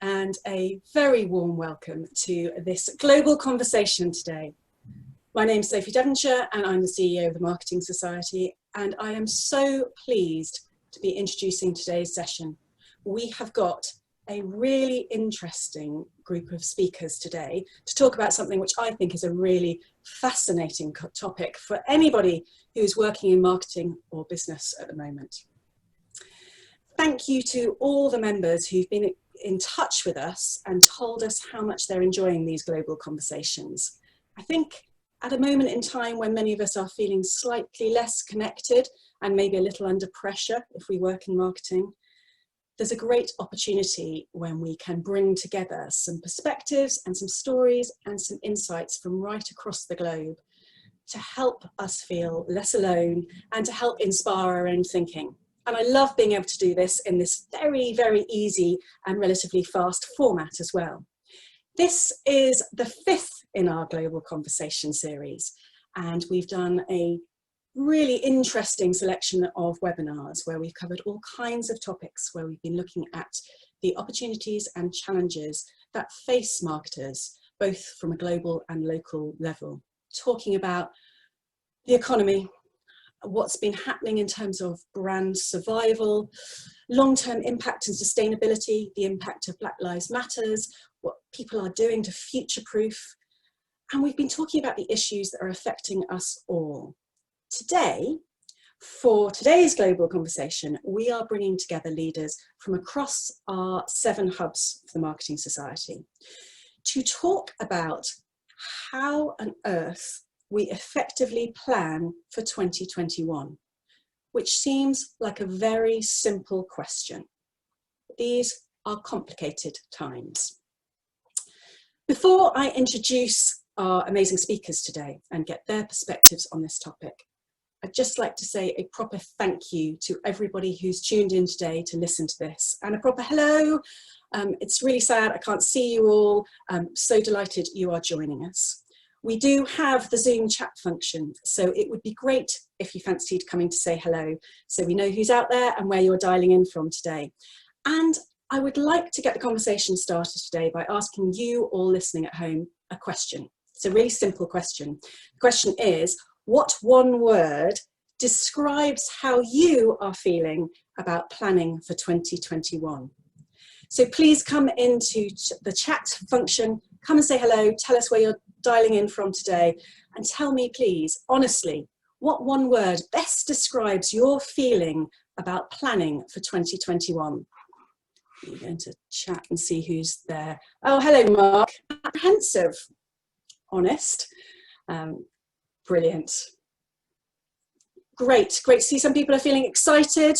and a very warm welcome to this global conversation today. My name is Sophie Devonshire and I'm the CEO of the Marketing Society, and I am so pleased to be introducing today's session. We have got a really interesting group of speakers today to talk about something which I think is a really fascinating topic for anybody who's working in marketing or business at the moment. Thank you to all the members who've been in touch with us and told us how much they're enjoying these global conversations. I think at a moment in time when many of us are feeling slightly less connected and maybe a little under pressure if we work in marketing, there's a great opportunity when we can bring together some perspectives and some stories and some insights from right across the globe to help us feel less alone and to help inspire our own thinking. And I love being able to do this in this very, very easy and relatively fast format as well. This is the fifth in our Global Conversation series, and we've done a really interesting selection of webinars where we've covered all kinds of topics, where we've been looking at the opportunities and challenges that face marketers, both from a global and local level, talking about the economy, what's been happening in terms of brand survival, long-term impact and sustainability, the impact of Black Lives Matters, what people are doing to future-proof, and we've been talking about the issues that are affecting us all. Today, for today's global conversation, we are bringing together leaders from across our 7 hubs for the Marketing Society to talk about how on earth we effectively plan for 2021, which seems like a very simple question. These are complicated times. Before I introduce our amazing speakers today and get their perspectives on this topic, I'd just like to say a proper thank you to everybody who's tuned in today to listen to this, and a proper hello. It's really sad I can't see you all. So delighted you are joining us. We do have the Zoom chat function, so it would be great if you fancied coming to say hello, so we know who's out there and where you're dialing in from today. And I would like to get the conversation started today by asking you all listening at home a question. It's a really simple question. The question is, what one word describes how you are feeling about planning for 2021? So please come into the chat function, come and say hello, tell us where you're dialing in from today, and tell me please, honestly, what one word best describes your feeling about planning for 2021? I'm going to chat and see who's there. Oh, hello, Mark. Apprehensive, honest. Brilliant. Great to see some people are feeling excited.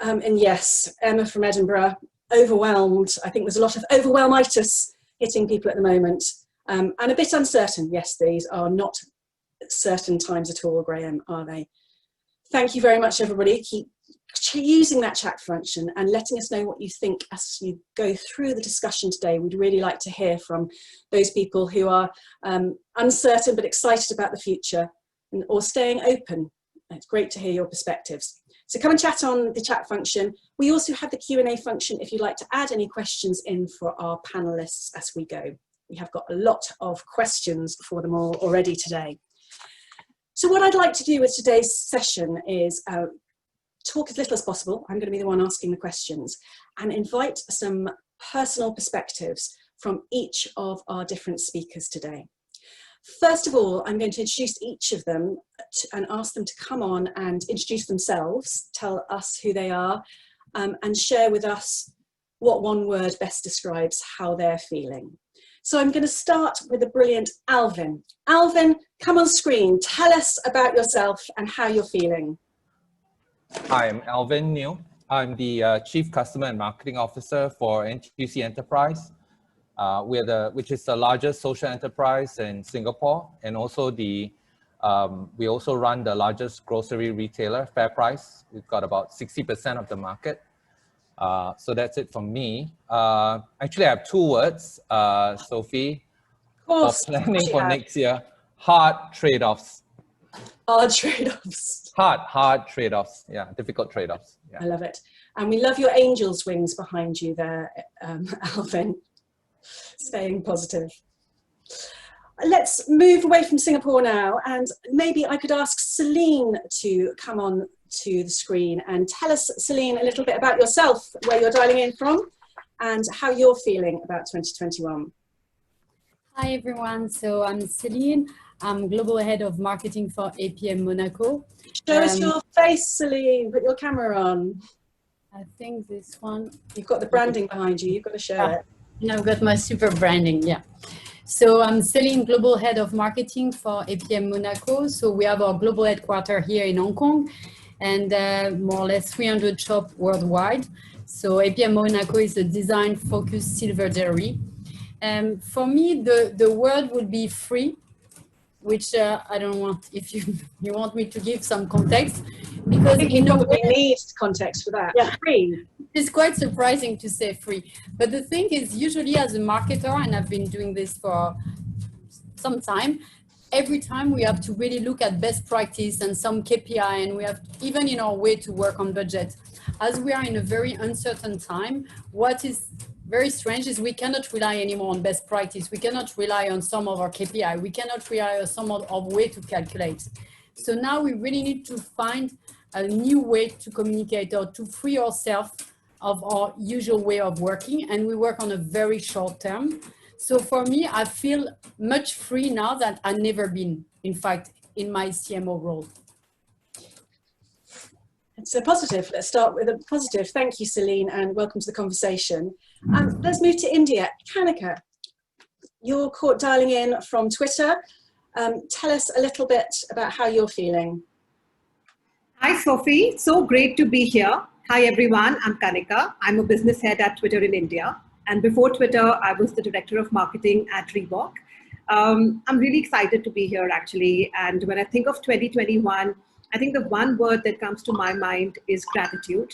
And yes, Emma from Edinburgh, overwhelmed. I think there's a lot of overwhelmitis hitting people at the moment. And a bit uncertain. Yes, these are not certain times at all, Graham, are they? Thank you very much, everybody. Keep using that chat function and letting us know what you think as you go through the discussion today. We'd really like to hear from those people who are uncertain but excited about the future, or staying open. It's great to hear your perspectives. So come and chat on the chat function. We also have the Q&A function if you'd like to add any questions in for our panelists as we go. We have got a lot of questions for them all already today. So what I'd like to do with today's session is talk as little as possible. I'm going to be the one asking the questions, and invite some personal perspectives from each of our different speakers today. First of all, I'm going to introduce each of them and ask them to come on and introduce themselves, tell us who they are, and share with us what one word best describes how they're feeling. So I'm going to start with the brilliant Alvin. Alvin, come on screen. Tell us about yourself and how you're feeling. Hi, I'm Alvin New. I'm the Chief Customer and Marketing Officer for NTUC Enterprise, which is the largest social enterprise in Singapore, and also we also run the largest grocery retailer, Fairprice. We've got about 60% of the market. So that's it from me. Actually, I have 2 words, Sophie, for planning for next year: hard trade-offs. Hard trade-offs. Hard trade-offs. Yeah, difficult trade-offs. Yeah. I love it. And we love your angel's wings behind you there, Alvin. Staying positive. Let's move away from Singapore now, and maybe I could ask Celine to come on to the screen and tell us, Celine, a little bit about yourself, where you're dialing in from, and how you're feeling about 2021. Hi everyone, so I'm Celine. I'm Global Head of Marketing for APM Monaco. Show us your face, Celine, put your camera on. I think this one. You've got the branding behind you, you've got to show it. And I've got my super branding, yeah. So I'm Celine, Global Head of Marketing for APM Monaco. So we have our global headquarters here in Hong Kong and more or less 300 shops worldwide. So APM Monaco is a design-focused silver jewelry. For me, the word would be free, which I don't want, if you want me to give some context. Because you probably need context for that. Yeah. Free. It's quite surprising to say free. But the thing is, usually as a marketer, and I've been doing this for some time, every time we have to really look at best practice and some KPI, and we have even in our way to work on budget. As we are in a very uncertain time, what is very strange is we cannot rely anymore on best practice. We cannot rely on some of our KPI. We cannot rely on some of our way to calculate. So now we really need to find a new way to communicate or to free ourselves of our usual way of working, and we work on a very short term. So for me, I feel much free now than I've never been, in fact, in my CMO role. It's a positive. Let's start with a positive. Thank you, Celine, and welcome to the conversation. Let's move to India. Kanika, you're caught dialing in from Twitter. Tell us a little bit about how you're feeling. Hi, Sophie. So great to be here. Hi, everyone. I'm Kanika. I'm a business head at Twitter in India. And before Twitter, I was the director of marketing at Reebok. I'm really excited to be here, actually. And when I think of 2021, I think the one word that comes to my mind is gratitude.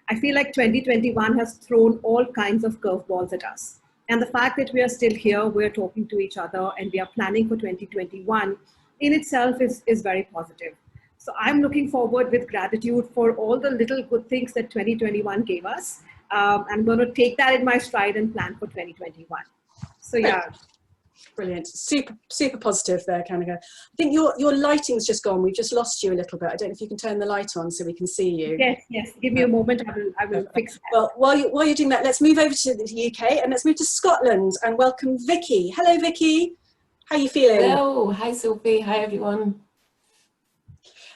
I feel like 2021 has thrown all kinds of curveballs at us. And the fact that we are still here, we're talking to each other, and we are planning for 2021 in itself is very positive. So I'm looking forward with gratitude for all the little good things that 2021 gave us. I'm going to take that in my stride and plan for 2021. So yeah. Brilliant. Super positive there, Kanika. I think your lighting's just gone. We've just lost you a little bit. I don't know if you can turn the light on so we can see you. Yes. Give me a moment. I will fix that. Well, while you're doing that, let's move over to the UK and let's move to Scotland and welcome Vicki. Hello, Vicki. How are you feeling? Hello. Hi, Sophie. Hi, everyone.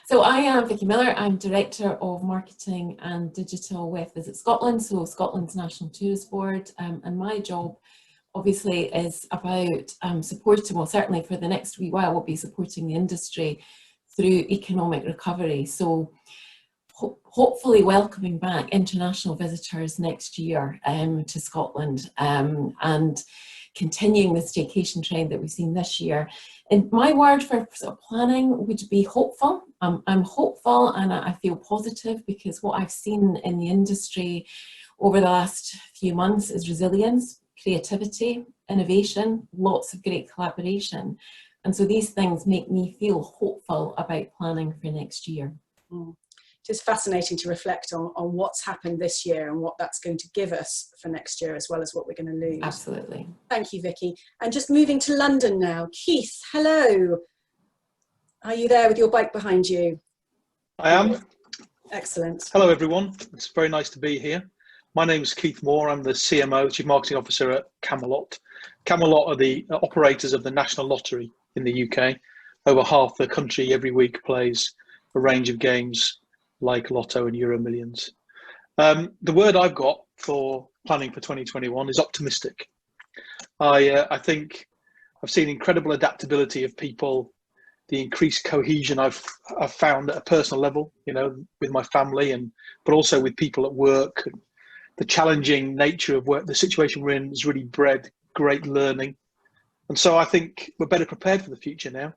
So I am Vicki Miller. I'm Director of Marketing and Digital with Visit Scotland, so Scotland's National Tourist Board, and my job obviously is about supporting, well certainly for the next wee while, we'll be supporting the industry through economic recovery. So hopefully welcoming back international visitors next year to Scotland and continuing the staycation trend that we've seen this year. And my word for sort of planning would be hopeful. I'm hopeful and I feel positive because what I've seen in the industry over the last few months is resilience, creativity, innovation, lots of great collaboration. And so these things make me feel hopeful about planning for next year. Just fascinating to reflect on what's happened this year and what that's going to give us for next year, as well as what we're going to lose. Absolutely. Thank you, Vicki. And just moving to London now. Keith, hello. Are you there with your bike behind you? I am. Excellent. Hello, everyone. It's very nice to be here. My name is Keith Moor. I'm the CMO, Chief Marketing Officer at Camelot. Camelot are the operators of the National Lottery in the UK. Over half the country every week plays a range of games like Lotto and Euro Millions. The word I've got for planning for 2021 is optimistic. I think I've seen incredible adaptability of people, the increased cohesion I've found at a personal level, you know, with my family but also with people at work. The challenging nature of work, the situation we're in has really bred great learning. And so I think we're better prepared for the future now.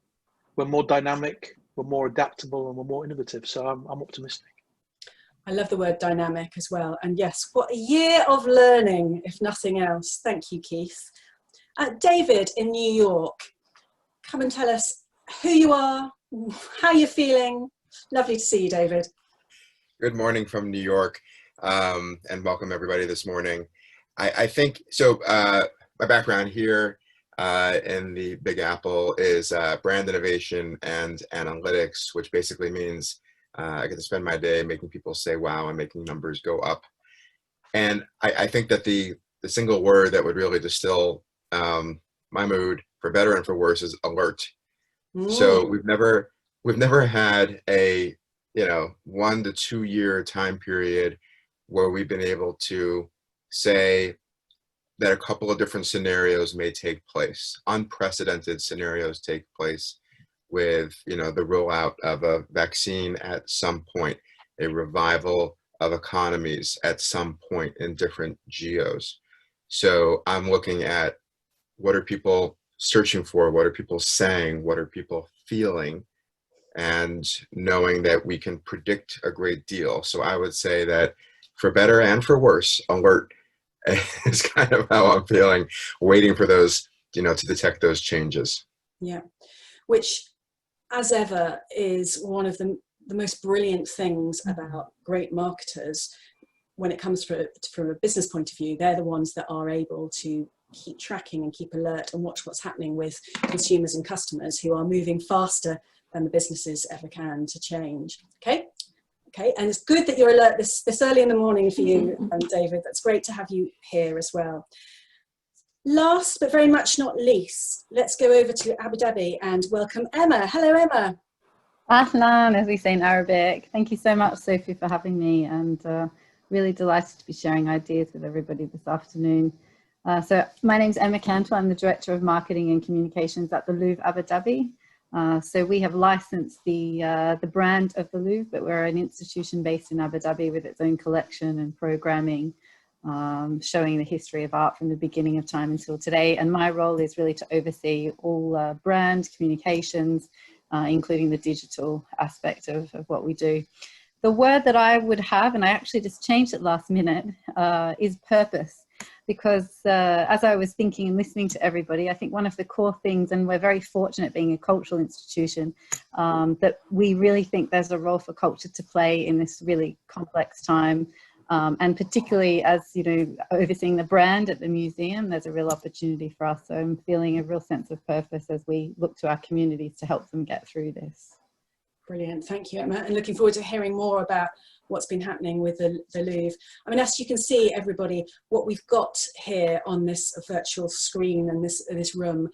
We're more dynamic, we're more adaptable, and we're more innovative. So I'm optimistic. I love the word dynamic as well. And yes, what a year of learning, if nothing else. Thank you, Keith. David in New York, come and tell us who you are, How are you feeling? Lovely to see you, David. Good morning from New York, and welcome everybody this morning. I think, so my background here in the Big Apple is brand innovation and analytics, which basically means I get to spend my day making people say wow and making numbers go up. And I think that the single word that would really distill my mood, for better and for worse, is alert. So we've never had a 1 to 2 year time period where we've been able to say that a couple of different scenarios may take place. Unprecedented scenarios take place with the rollout of a vaccine at some point, a revival of economies at some point in different geos. So I'm looking at, what are people searching for? What are people saying? What are people feeling? And knowing that we can predict a great deal. So I would say that for better and for worse, alert is kind of how I'm feeling, waiting for those, to detect those changes. Yeah, which as ever is one of the most brilliant things about great marketers when it comes from a business point of view. They're the ones that are able to keep tracking and keep alert and watch what's happening with consumers and customers who are moving faster than the businesses ever can to change. Okay, and it's good that you're alert this early in the morning for you, David. That's great to have you here as well. Last but very much not least, let's go over to Abu Dhabi and welcome Emma. Hello, Emma. Ahlan, as we say in Arabic. Thank you so much, Sophie, for having me, and really delighted to be sharing ideas with everybody this afternoon. So my name's Emma Cantwell. I'm the Director of Marketing and Communications at the Louvre Abu Dhabi. So we have licensed the brand of the Louvre, but we're an institution based in Abu Dhabi with its own collection and programming, showing the history of art from the beginning of time until today. And my role is really to oversee all brand communications, including the digital aspect of what we do. The word that I would have, and I actually just changed it last minute, is purpose. Because as I was thinking and listening to everybody, I think one of the core things, and we're very fortunate being a cultural institution, that we really think there's a role for culture to play in this really complex time. And particularly as, overseeing the brand at the museum, there's a real opportunity for us. So I'm feeling a real sense of purpose as we look to our communities to help them get through this. Brilliant, thank you, Emma, and looking forward to hearing more about what's been happening with the Louvre. I mean, as you can see, everybody, what we've got here on this virtual screen and this room,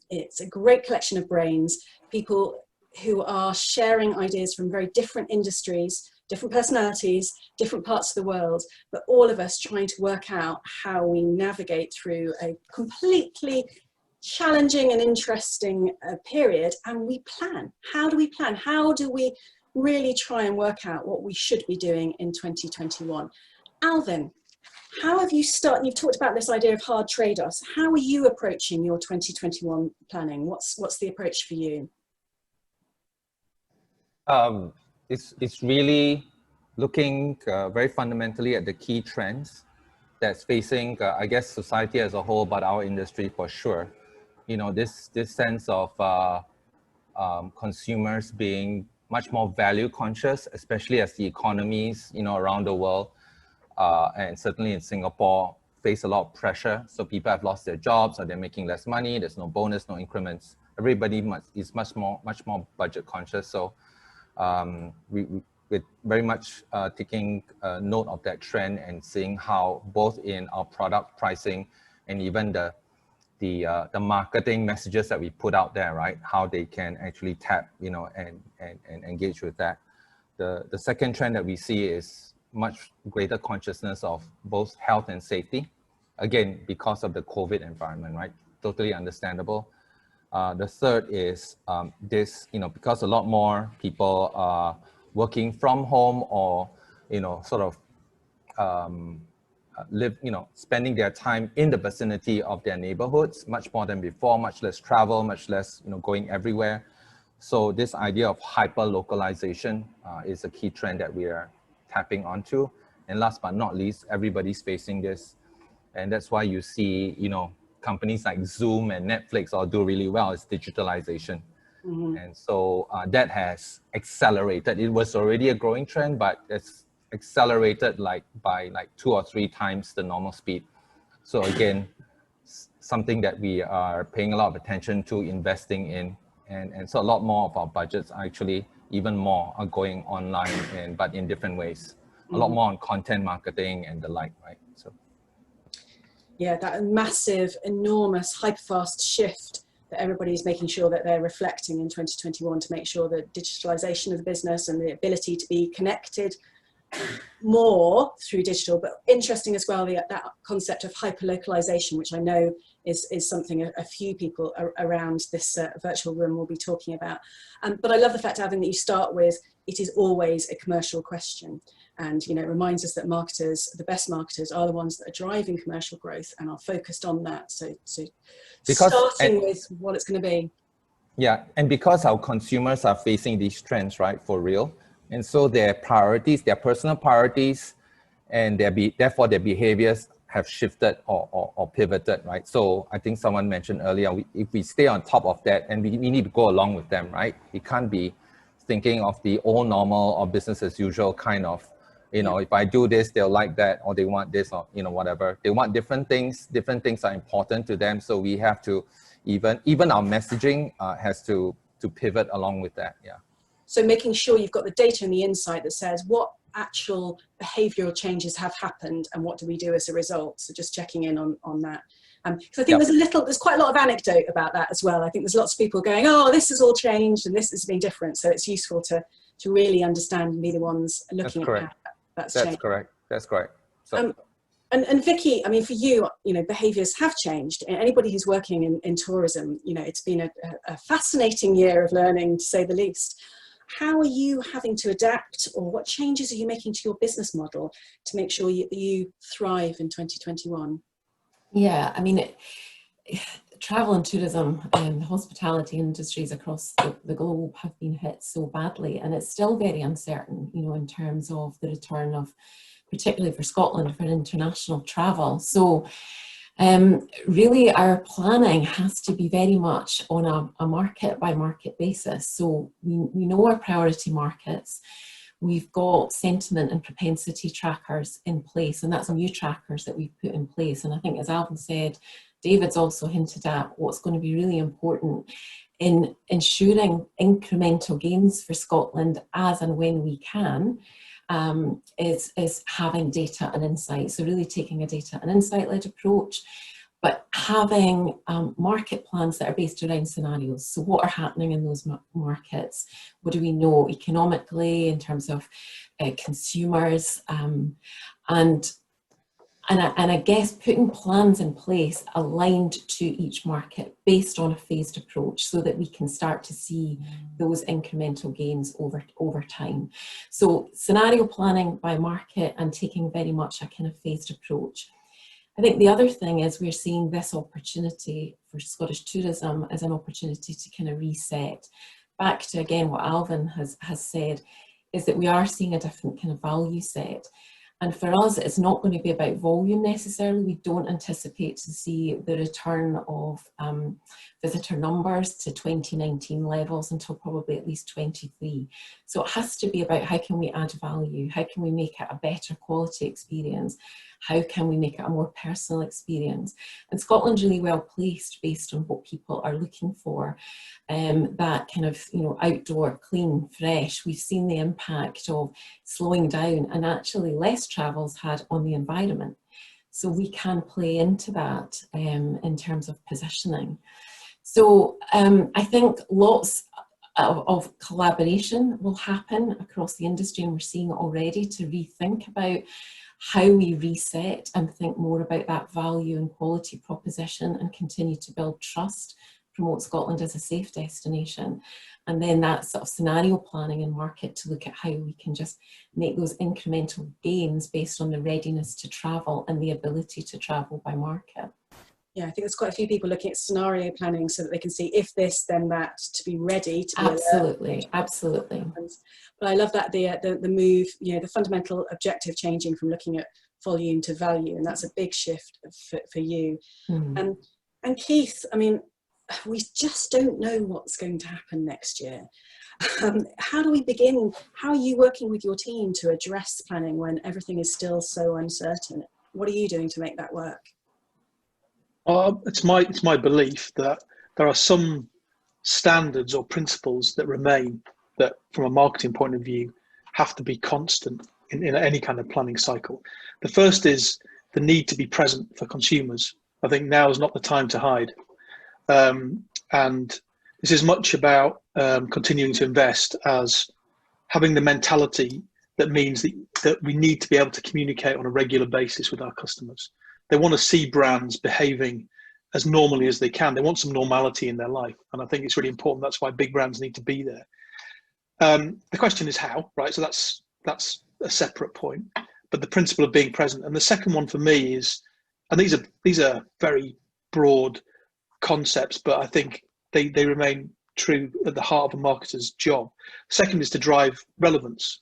it's a great collection of brains, people who are sharing ideas from very different industries, different personalities, different parts of the world, but all of us trying to work out how we navigate through a completely challenging and interesting period, and we plan. How do we plan? How do we really try and work out what we should be doing in 2021? Alvin, how have you started? You've talked about this idea of hard trade-offs. How are you approaching your 2021 planning? What's the approach for you? It's really looking very fundamentally at the key trends that's facing, I guess, society as a whole, but our industry for sure. This sense of consumers being much more value conscious, especially as the economies, around the world, and certainly in Singapore, face a lot of pressure. So people have lost their jobs, or they're making less money. There's no bonus, no increments. Everybody is much more budget conscious. So we're very much taking note of that trend and seeing how both in our product pricing and even the marketing messages that we put out there, right? How they can actually tap, and engage with that. The second trend that we see is much greater consciousness of both health and safety. Again, because of the COVID environment, right? Totally understandable. The third is this, because a lot more people are working from home or, sort of spending their time in the vicinity of their neighborhoods, much more than before, much less travel, much less, going everywhere. So this idea of hyper-localization is a key trend that we are tapping onto. And last but not least, everybody's facing this. And that's why you see, companies like Zoom and Netflix all do really well, is digitalization. And so that has accelerated. It was already a growing trend, but it's accelerated by 2 or 3 times the normal speed. So again, something that we are paying a lot of attention to, investing in, and so a lot more of our budgets actually, even more, are going online, but in different ways. A lot more on content marketing and the like, right? So yeah, that massive, enormous, hyper-fast shift that everybody's making sure that they're reflecting in 2021 to make sure that digitalization of the business and the ability to be connected more through digital, but interesting as well, that concept of hyper-localization, which I know is something a few people around this virtual room will be talking about. But I love the fact, Alvin, that you start with, it is always a commercial question. And, you know, it reminds us that marketers, the best marketers, are the ones that are driving commercial growth and are focused on that. So starting with what it's going to be. Yeah, and because our consumers are facing these trends, right, for real, and so their priorities, their personal priorities, and therefore their behaviors have shifted or pivoted, right? So I think someone mentioned earlier, if we stay on top of that, and we need to go along with them, right? We can't be thinking of the old normal or business as usual kind of, you know, if I do this, they'll like that, or they want this, or, you know, whatever. They want different things are important to them. So we have to, even our messaging has to pivot along with that, yeah. So making sure you've got the data and the insight that says what actual behavioural changes have happened and what do we do as a result. So just checking in on that. Because I think there's quite a lot of anecdote about that as well. I think there's lots of people going, oh, this has all changed and this has been different. So it's useful to really understand and be the ones looking at how that's changed. That's correct. So. And Vicki, I mean, for you, you know, behaviours have changed. Anybody who's working in tourism, you know, it's been a fascinating year of learning, to say the least. How are you having to adapt, or what changes are you making to your business model to make sure you thrive in 2021? Yeah, I mean, travel and tourism and hospitality industries across the globe have been hit so badly, and it's still very uncertain, you know, in terms of the return of, particularly for Scotland, for international travel. So really our planning has to be very much on a market by market basis. So we know our priority markets. We've got sentiment and propensity trackers in place, and that's new trackers that we've put in place. And I think, as Alvin said, David's also hinted at what's going to be really important in ensuring incremental gains for Scotland as and when we can, is having data and insight. So really taking a data and insight-led approach, but having market plans that are based around scenarios. So what are happening in those markets? What do we know economically in terms of consumers? And I guess putting plans in place aligned to each market based on a phased approach so that we can start to see those incremental gains over time. So scenario planning by market and taking very much a kind of phased approach. I think the other thing is we're seeing this opportunity for Scottish tourism as an opportunity to kind of reset. Back to, again, what Alvin has said, is that we are seeing a different kind of value set. And for us, it's not going to be about volume necessarily. We don't anticipate to see the return of visitor numbers to 2019 levels until probably at least 23. So it has to be about how can we add value? How can we make it a better quality experience? How can we make it a more personal experience? And Scotland's really well placed based on what people are looking for. That kind of, you know, outdoor, clean, fresh. We've seen the impact of slowing down and actually less travel's had on the environment. So we can play into that in terms of positioning. So I think lots of collaboration will happen across the industry, and we're seeing it already, to rethink about how we reset and think more about that value and quality proposition and continue to build trust, promote Scotland as a safe destination. And then that sort of scenario planning and market to look at how we can just make those incremental gains based on the readiness to travel and the ability to travel by market. Yeah, I think there's quite a few people looking at scenario planning so that they can see if this, then that, to be ready to be absolutely, absolutely. But I love that the move, you know, the fundamental objective changing from looking at volume to value, and that's a big shift for you. And Keith, I mean, we just don't know what's going to happen next year. How do we begin? How are you working with your team to address planning when everything is still so uncertain? What are you doing to make that work? It's my belief that there are some standards or principles that remain that, from a marketing point of view, have to be constant in any kind of planning cycle. The first is the need to be present for consumers. I think now is not the time to hide. And this is much about continuing to invest as having the mentality that means that we need to be able to communicate on a regular basis with our customers. They want to see brands behaving as normally as they can. They want some normality in their life. And I think it's really important. That's why big brands need to be there. The question is how, right? So that's a separate point, but the principle of being present. And the second one for me is, and these are very broad concepts, but I think they remain true at the heart of a marketer's job. Second is to drive relevance.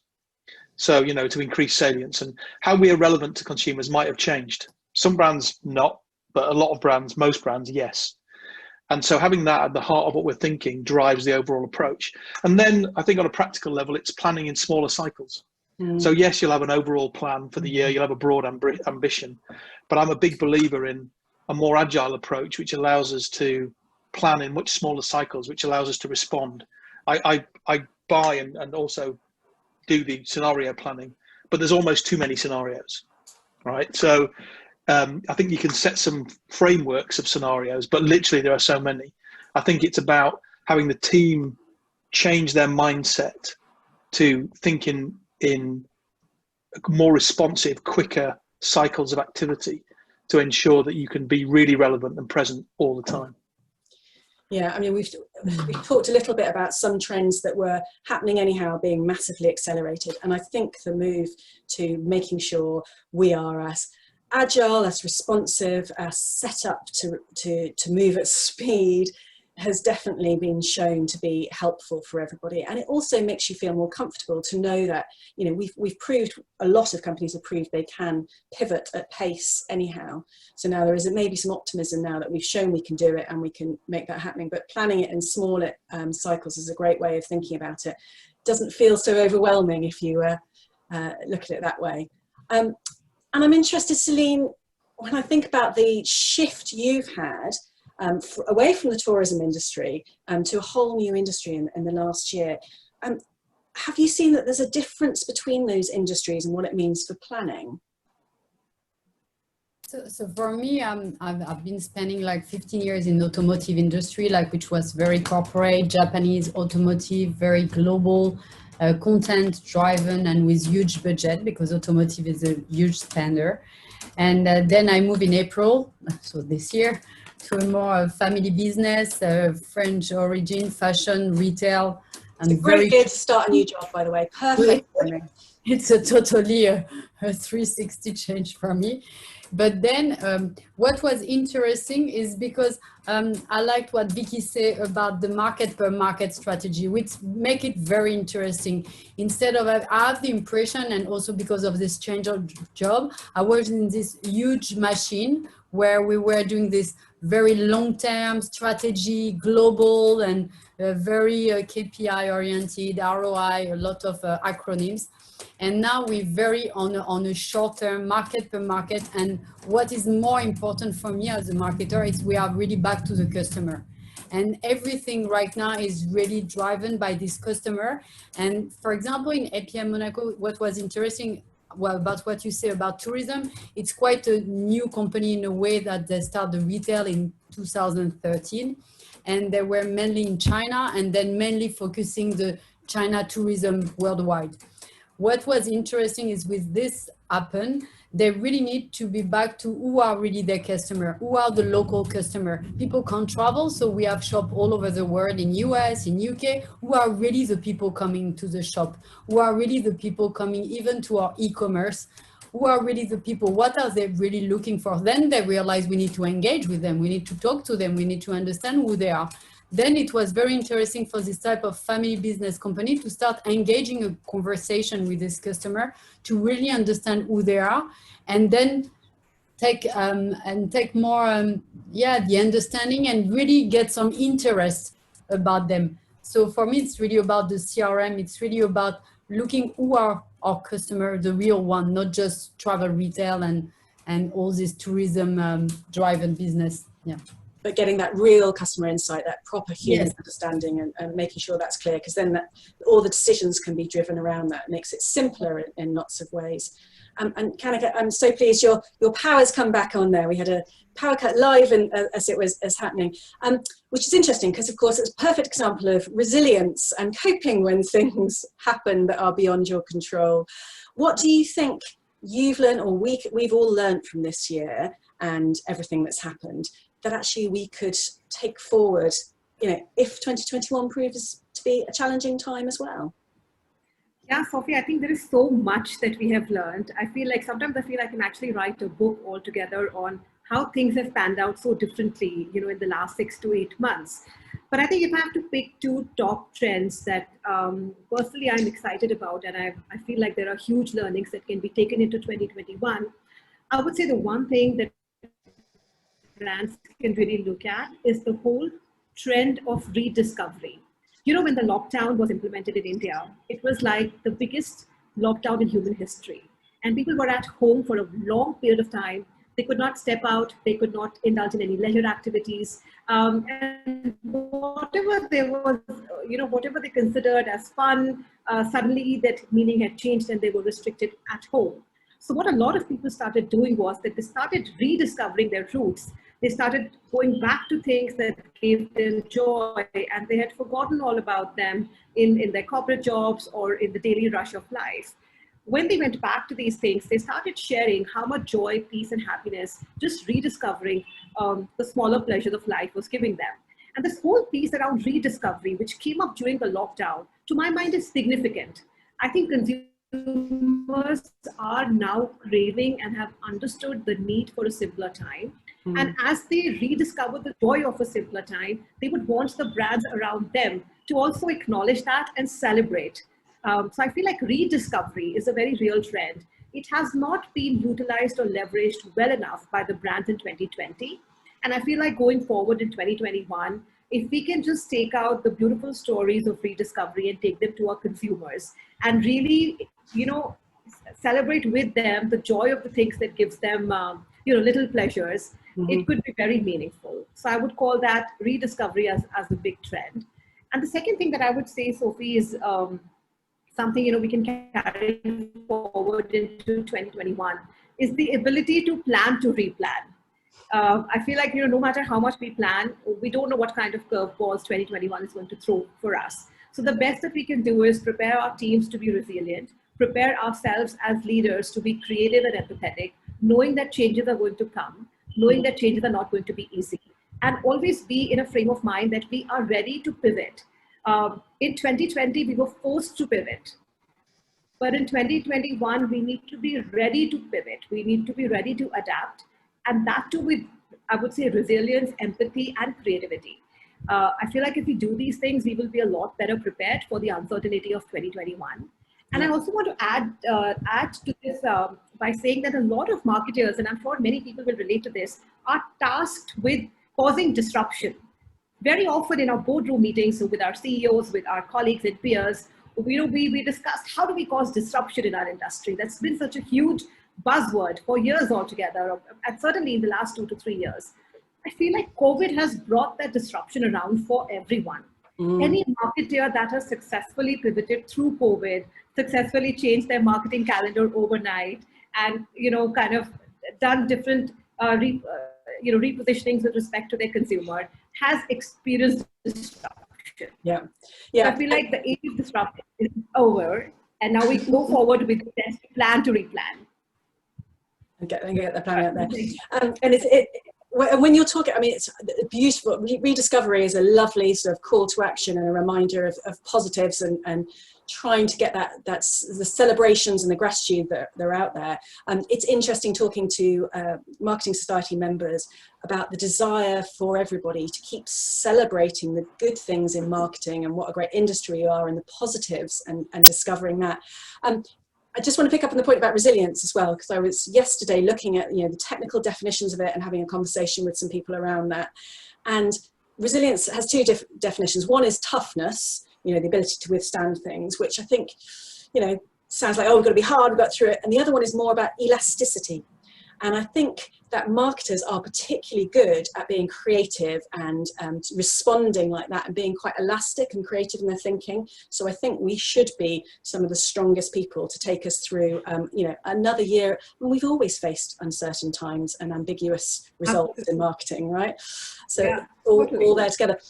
So, to increase salience, and how we are relevant to consumers might have changed. Some brands not, but a lot of brands, most brands, yes. And so having that at the heart of what we're thinking drives the overall approach. And then I think on a practical level, it's planning in smaller cycles. So yes, you'll have an overall plan for the year, you'll have a broad ambition, but I'm a big believer in a more agile approach, which allows us to plan in much smaller cycles, which allows us to respond. I buy and also do the scenario planning, but there's almost too many scenarios, right? So I think you can set some frameworks of scenarios, but literally there are so many. I think it's about having the team change their mindset to thinking in more responsive, quicker cycles of activity to ensure that you can be really relevant and present all the time. Yeah, I mean, we've talked a little bit about some trends that were happening anyhow being massively accelerated. And I think the move to making sure we are as agile, as responsive, as set up to move at speed has definitely been shown to be helpful for everybody. And it also makes you feel more comfortable to know that, we've proved, a lot of companies have proved they can pivot at pace anyhow. So now there is maybe some optimism now that we've shown we can do it and we can make that happening. But planning it in smaller cycles is a great way of thinking about it. Doesn't feel so overwhelming if you look at it that way. And I'm interested, Celine, when I think about the shift you've had away from the tourism industry to a whole new industry in the last year, have you seen that there's a difference between those industries and what it means for planning? So for me, I've been spending like 15 years in the automotive industry, which was very corporate, Japanese automotive, very global, content driven and with huge budget, because automotive is a huge spender. And then I moved in April, so this year, to a more family business, French origin, fashion, retail. It's a great year to start a new job, by the way. Perfect. It's a totally a 360 change for me. But then what was interesting is because I liked what Vicki said about the market per market strategy, which make it very interesting. Instead of, I have the impression, and also because of this change of job, I was in this huge machine where we were doing this very long-term strategy, global and very KPI oriented, ROI, a lot of acronyms. And now we're very on a short-term, market per market. And what is more important for me as a marketer is we are really back to the customer. And everything right now is really driven by this customer. And for example, in APM Monaco, what was interesting, well, about what you say about tourism, it's quite a new company in a way that they started the retail in 2013. And they were mainly in China and then mainly focusing the China tourism worldwide. What was interesting is with this happen, they really need to be back to who are really their customer, who are the local customer. People can't travel, so we have shop all over the world, in US, in UK, who are really the people coming to the shop, who are really the people coming even to our e-commerce, who are really the people, what are they really looking for? Then they realize we need to engage with them, we need to talk to them, we need to understand who they are. Then it was very interesting for this type of family business company to start engaging a conversation with this customer to really understand who they are, and then take more, the understanding and really get some interest about them. So for me, it's really about the CRM. It's really about looking who are our customer, the real one, not just travel retail and all this tourism driven business. Yeah. But getting that real customer insight, that proper human Yes. understanding, and making sure that's clear, because then all the decisions can be driven around that. It makes it simpler in lots of ways. And Kanika, I'm so pleased your power's come back on there. We had a power cut live as it was happening, which is interesting because, of course, it's a perfect example of resilience and coping when things happen that are beyond your control. What do you think you've learned, or we've all learned from this year and everything that's happened, that actually we could take forward, if 2021 proves to be a challenging time as well? Yeah, Sophie, I think there is so much that we have learned. Sometimes I feel I can actually write a book altogether on how things have panned out so differently, in the last 6 to 8 months. But I think if I have to pick 2 top trends that personally I'm excited about, and I feel like there are huge learnings that can be taken into 2021, I would say the one thing that brands can really look at is the whole trend of rediscovery. When the lockdown was implemented in India, it was like the biggest lockdown in human history. And people were at home for a long period of time. They could not step out. They could not indulge in any leisure activities. And whatever they considered as fun, suddenly that meaning had changed and they were restricted at home. So what a lot of people started doing was that they started rediscovering their roots. They started going back to things that gave them joy, and they had forgotten all about them in their corporate jobs or in the daily rush of life. When they went back to these things, they started sharing how much joy, peace, and happiness, just rediscovering the smaller pleasures of life was giving them. And this whole piece around rediscovery, which came up during the lockdown, to my mind is significant. I think consumers are now craving and have understood the need for a simpler time. And as they rediscover the joy of a simpler time, they would want the brands around them to also acknowledge that and celebrate. So I feel like rediscovery is a very real trend. It has not been utilized or leveraged well enough by the brands in 2020. And I feel like going forward in 2021, if we can just take out the beautiful stories of rediscovery and take them to our consumers and really, celebrate with them the joy of the things that gives them, little pleasures, it could be very meaningful. So I would call that rediscovery as a big trend. And the second thing that I would say, Sophie, is something, we can carry forward into 2021 is the ability to plan to replan. I feel like, no matter how much we plan, we don't know what kind of curveballs 2021 is going to throw for us. So the best that we can do is prepare our teams to be resilient, prepare ourselves as leaders to be creative and empathetic, knowing that changes are going to come, knowing that changes are not going to be easy, and always be in a frame of mind that we are ready to pivot. In 2020, we were forced to pivot. But in 2021, we need to be ready to pivot. We need to be ready to adapt. And that too with, I would say, resilience, empathy, and creativity. I feel like if we do these things, we will be a lot better prepared for the uncertainty of 2021. And I also want to add to this by saying that a lot of marketers, and I'm sure many people will relate to this, are tasked with causing disruption. Very often in our boardroom meetings, so with our CEOs, with our colleagues and peers, we discussed how do we cause disruption in our industry. That's been such a huge buzzword for years altogether, and certainly in the last 2 to 3 years. I feel like COVID has brought that disruption around for everyone. Any marketer that has successfully pivoted through COVID, successfully changed their marketing calendar overnight, and kind of done different repositionings with respect to their consumer, has experienced disruption. Yeah. So I feel like the age of disruption is over, and now we go forward with the best plan to replan. And get the plan out there. And when you're talking, it's beautiful. Rediscovery is a lovely sort of call to action and a reminder of positives and trying to get that's the celebrations and the gratitude that are out there. It's interesting talking to Marketing Society members about the desire for everybody to keep celebrating the good things in marketing and what a great industry you are and the positives and discovering that. I just want to pick up on the point about resilience as well, because I was yesterday looking at, you know, the technical definitions of it and having a conversation with some people around that. And resilience has two definitions. One is toughness, you know, the ability to withstand things, which I think, you know, sounds like, oh, we've got to be hard, we've got through it. And the other one is more about elasticity. And I think that marketers are particularly good at being creative and responding like that and being quite elastic and creative in their thinking. So I think we should be some of the strongest people to take us through, you know, another year. And we've always faced uncertain times and ambiguous results in marketing, right? So yeah, all there together.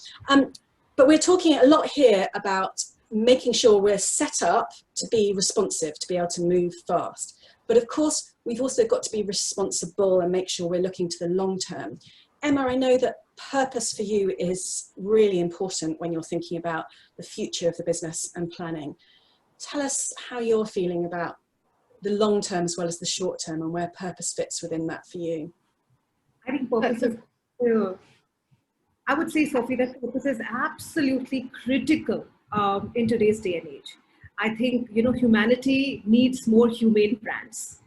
But we're talking a lot here about making sure we're set up to be responsive, to be able to move fast. But of course, we've also got to be responsible and make sure we're looking to the long term. Emma, I know that purpose for you is really important when you're thinking about the future of the business and planning. Tell us how you're feeling about the long term as well as the short term and where purpose fits within that for you. I think purpose is, I would say, Sophie, that purpose is absolutely critical in today's day and age. I think, you know, humanity needs more humane brands.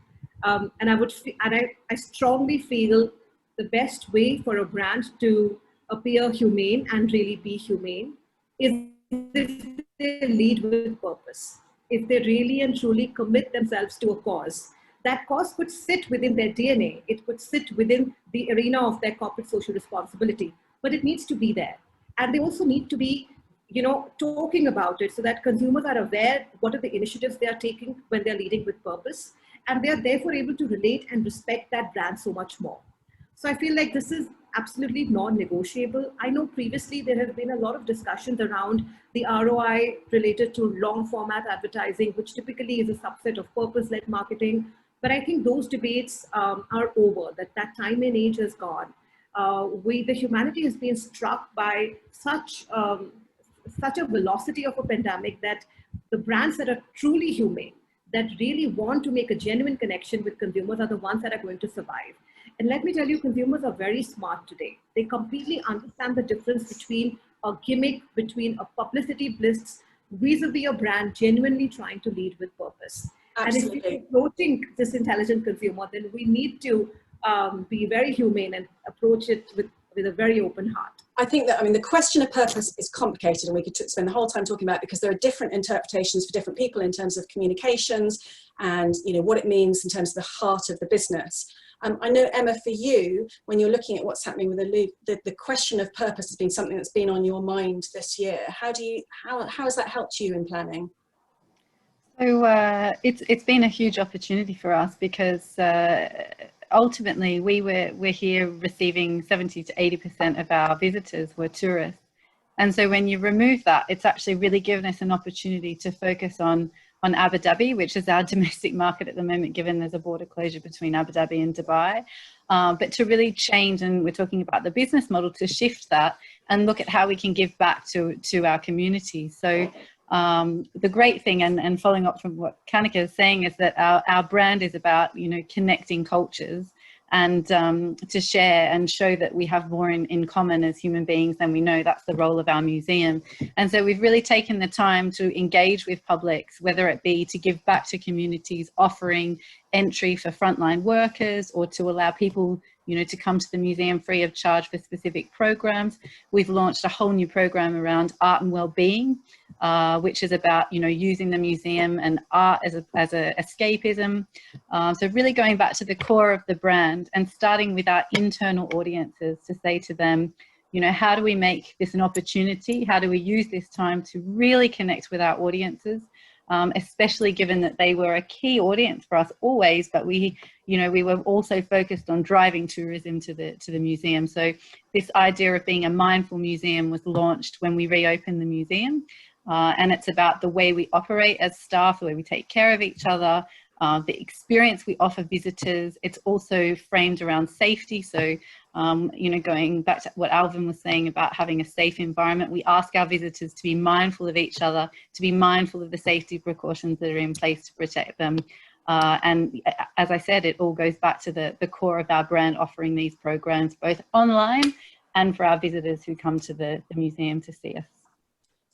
And I strongly feel the best way for a brand to appear humane and really be humane is if they lead with purpose. If they really and truly commit themselves to a cause, that cause could sit within their DNA. It could sit within the arena of their corporate social responsibility, but it needs to be there. And they also need to be, you know, talking about it so that consumers are aware what are the initiatives they are taking when they're leading with purpose. And they are therefore able to relate and respect that brand so much more. So I feel like this is absolutely non-negotiable. I know previously there have been a lot of discussions around the ROI related to long format advertising, which typically is a subset of purpose-led marketing. But I think those debates are over, that time and age has gone. The humanity has been struck by such a velocity of a pandemic that the brands that are truly humane, that really want to make a genuine connection with consumers are the ones that are going to survive. And let me tell you, consumers are very smart today. They completely understand the difference between a gimmick, between a publicity blitz, vis-a-vis a brand genuinely trying to lead with purpose. Absolutely. And if we're approaching this intelligent consumer, then we need to be very humane and approach it with a very open heart. I think that, I mean, the question of purpose is complicated and we could spend the whole time talking about it because there are different interpretations for different people in terms of communications and, you know, what it means in terms of the heart of the business. I know, Emma, for you, when you're looking at what's happening with the Louvre, the question of purpose has been something that's been on your mind this year. How has that helped you in planning? So it's been a huge opportunity for us because ultimately we're here receiving 70 to 80% of our visitors were tourists. And so when you remove that, it's actually really given us an opportunity to focus on Abu Dhabi, which is our domestic market at the moment, given there's a border closure between Abu Dhabi and Dubai. But to really change, and we're talking about the business model, to shift that and look at how we can give back to our community. So the great thing, and following up from what Kanika is saying, is that our brand is about, you know, connecting cultures and to share and show that we have more in common as human beings than we know. That's the role of our museum. And so we've really taken the time to engage with publics, whether it be to give back to communities, offering entry for frontline workers, or to allow people, you know, to come to the museum free of charge for specific programs. We've launched a whole new program around art and well-being, which is about, you know, using the museum and art as a escapism. So really going back to the core of the brand and starting with our internal audiences to say to them, you know, how do we make this an opportunity? How do we use this time to really connect with our audiences? Especially given that they were a key audience for us always, but we were also focused on driving tourism to the museum. So this idea of being a mindful museum was launched when we reopened the museum. And it's about the way we operate as staff, the way we take care of each other, the experience we offer visitors. It's also framed around safety. So, you know, going back to what Alvin was saying about having a safe environment, we ask our visitors to be mindful of each other, to be mindful of the safety precautions that are in place to protect them. And as I said, it all goes back to the core of our brand, offering these programs both online and for our visitors who come to the museum to see us.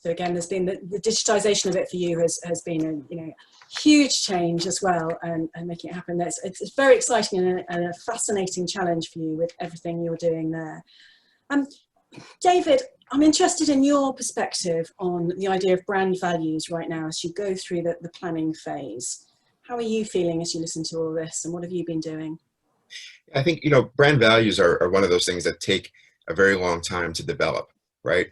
So again, there's been the digitization of it for you has been a huge change as well, and making it happen. It's very exciting and a fascinating challenge for you with everything you're doing there. David, I'm interested in your perspective on the idea of brand values right now as you go through the planning phase. How are you feeling as you listen to all this, and what have you been doing? I think, brand values are one of those things that take a very long time to develop, right?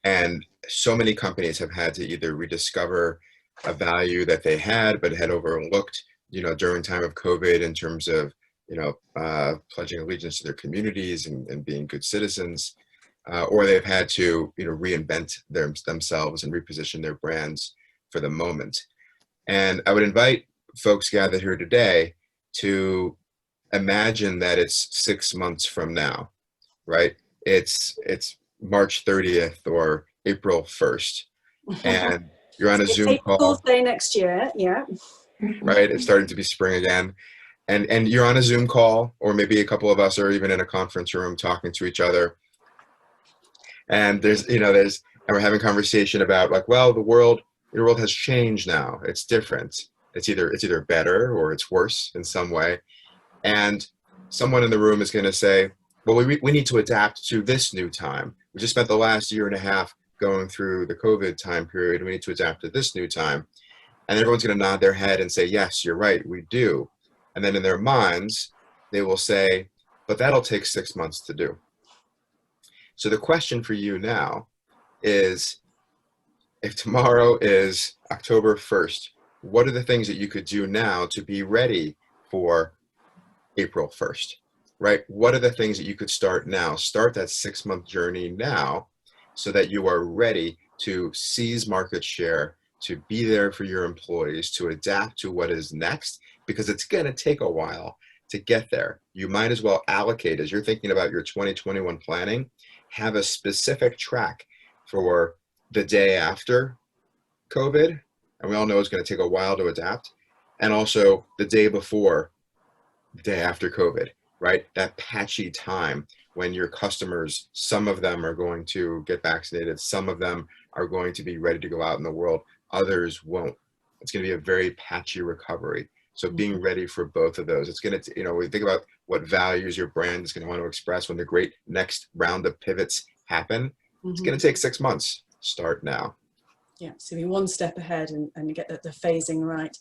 And so many companies have had to either rediscover a value that they had but had overlooked, during time of COVID, in terms of, pledging allegiance to their communities and being good citizens, or they've had to, reinvent themselves and reposition their brands for the moment. And I would invite folks gathered here today to imagine that it's 6 months from now, right? It's March 30th or April 1st, and you're on a Zoom call. Day next year, yeah. Right, it's starting to be spring again, and you're on a Zoom call, or maybe a couple of us are even in a conference room talking to each other, and and we're having conversation about, like, well, the world has changed now. It's different. It's either better or it's worse in some way, and someone in the room is going to say, well, we need to adapt to this new time. We just spent the last year and a half going through the COVID time period. We need to adapt to this new time. And everyone's going to nod their head and say, yes, you're right, we do. And then in their minds, they will say, but that'll take 6 months to do. So the question for you now is, if tomorrow is October 1st, what are the things that you could do now to be ready for April 1st? Right? What are the things that you could start now? Start that 6-month journey now so that you are ready to seize market share, to be there for your employees, to adapt to what is next, because it's going to take a while to get there. You might as well allocate, as you're thinking about your 2021 planning, have a specific track for the day after COVID, and we all know it's going to take a while to adapt, and also the day before, the day after COVID. Right? That patchy time when your customers, some of them are going to get vaccinated, some of them are going to be ready to go out in the world, others won't. It's going to be a very patchy recovery. So being ready for both of those, it's going to, when you think about what values your brand is going to want to express when the great next round of pivots happen, it's going to take 6 months. Start now. Yeah, so be one step ahead and get the phasing right.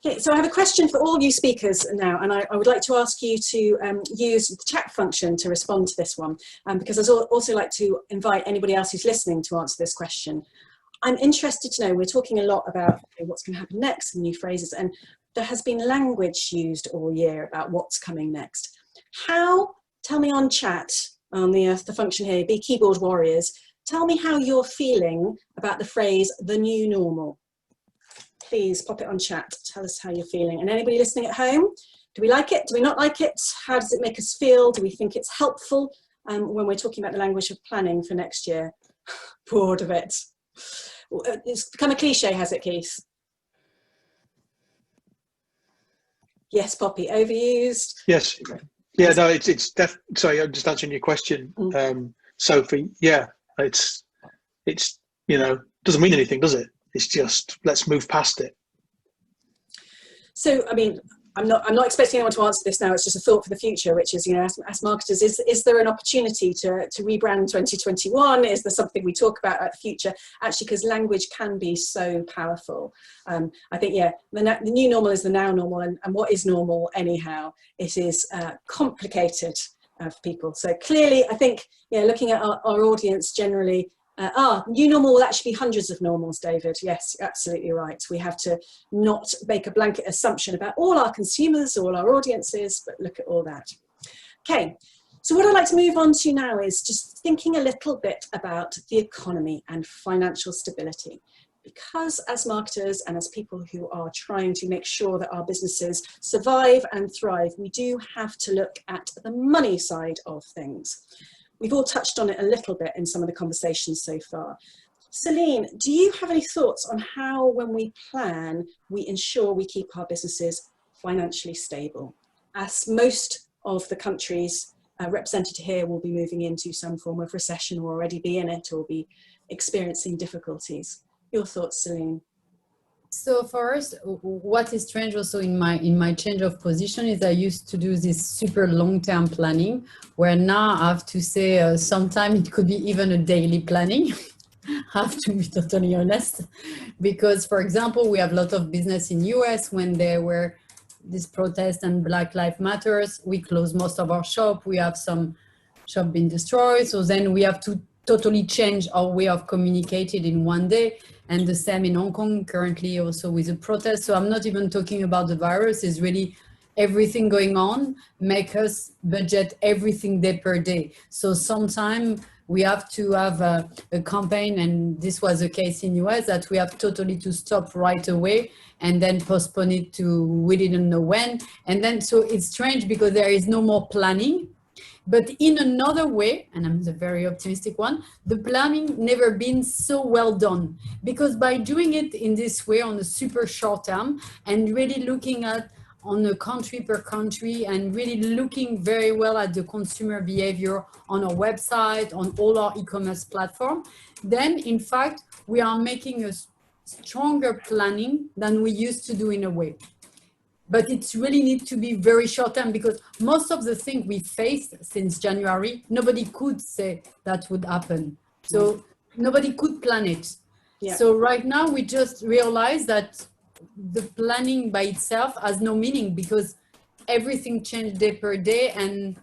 Okay, so I have a question for all you speakers now, and I would like to ask you to use the chat function to respond to this one, because I'd also like to invite anybody else who's listening to answer this question. I'm interested to know, we're talking a lot about what's going to happen next and new phrases, and there has been language used all year about what's coming next. Tell me on chat, on the function here, be keyboard warriors, tell me how you're feeling about the phrase, the new normal. Please pop it on chat. Tell us how you're feeling. And anybody listening at home, do we like it? Do we not like it? How does it make us feel? Do we think it's helpful when we're talking about the language of planning for next year? Bored of it. It's become a cliche, has it, Keith? Yes, Poppy, overused? Yes. Yeah, no, sorry, I'm just answering your question, Sophie. Yeah, it's doesn't mean anything, does it? It's just, let's move past it. So, I mean, I'm not expecting anyone to answer this now. It's just a thought for the future, which is, as marketers, is there an opportunity to rebrand 2021? Is there something we talk about at the future? Actually, because language can be so powerful. I think, yeah, the new normal is the now normal, and what is normal anyhow? It is complicated for people. So clearly, I think, looking at our audience generally, new normal will actually be hundreds of normals, David. Yes, absolutely right. We have to not make a blanket assumption about all our consumers, all our audiences, but look at all that. Okay, so what I'd like to move on to now is just thinking a little bit about the economy and financial stability. Because as marketers and as people who are trying to make sure that our businesses survive and thrive, we do have to look at the money side of things. We've all touched on it a little bit in some of the conversations so far. Celine, do you have any thoughts on how, when we plan, we ensure we keep our businesses financially stable? As most of the countries represented here will be moving into some form of recession, or already be in it, or be experiencing difficulties. Your thoughts, Celine? So for us, what is strange also in my change of position is I used to do this super long-term planning, where now I have to say sometimes it could be even a daily planning. I have to be totally honest, because for example, we have a lot of business in US. When there were this protest and Black Lives Matters, we closed most of our shop. We have some shop being destroyed. So then we have to totally change our way of communicating in one day. And the same in Hong Kong currently also with the protest. So I'm not even talking about the virus, it's really everything going on, make us budget everything day per day. So sometimes we have to have a campaign, and this was the case in US, that we have totally to stop right away and then postpone it to we didn't know when. And then, so it's strange because there is no more planning. But in another way, and I'm the very optimistic one, the planning never been so well done, because by doing it in this way on a super short term and really looking at on a country per country and really looking very well at the consumer behavior on our website, on all our e-commerce platform, then in fact, we are making a stronger planning than we used to do in a way. But it really needs to be very short term, because most of the things we faced since January, nobody could say that would happen. So nobody could plan it. Yeah. So right now we just realize that the planning by itself has no meaning, because everything changed day per day and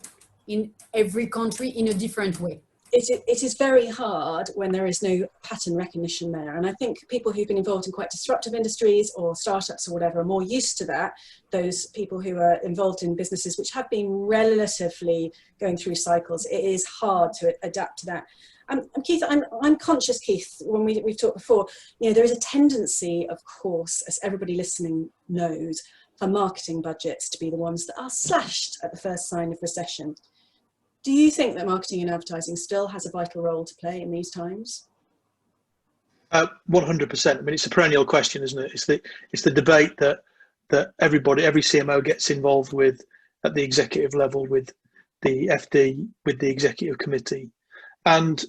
in every country in a different way. It is very hard when there is no pattern recognition there. And I think people who've been involved in quite disruptive industries or startups or whatever are more used to that. Those people who are involved in businesses which have been relatively going through cycles, it is hard to adapt to that. Keith, I'm conscious, Keith, when we've talked before, you know, there is a tendency, of course, as everybody listening knows, for marketing budgets to be the ones that are slashed at the first sign of recession. Do you think that marketing and advertising still has a vital role to play in these times? 100%. I mean, it's a perennial question, isn't it? It's the debate that everybody, every CMO gets involved with at the executive level, with the FD, with the executive committee. And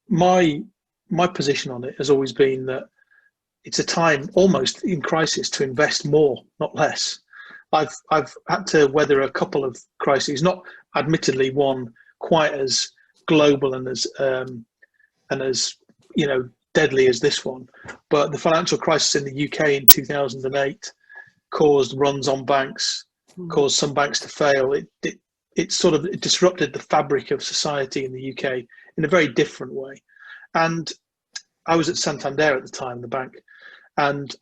my position on it has always been that it's a time almost in crisis to invest more, not less. I've had to weather a couple of crises, not admittedly one quite as global and as you know, deadly as this one, but the financial crisis in the UK in 2008 caused runs on banks, caused some banks to fail. It sort of disrupted the fabric of society in the UK in a very different way. And I was at Santander at the time, the bank, and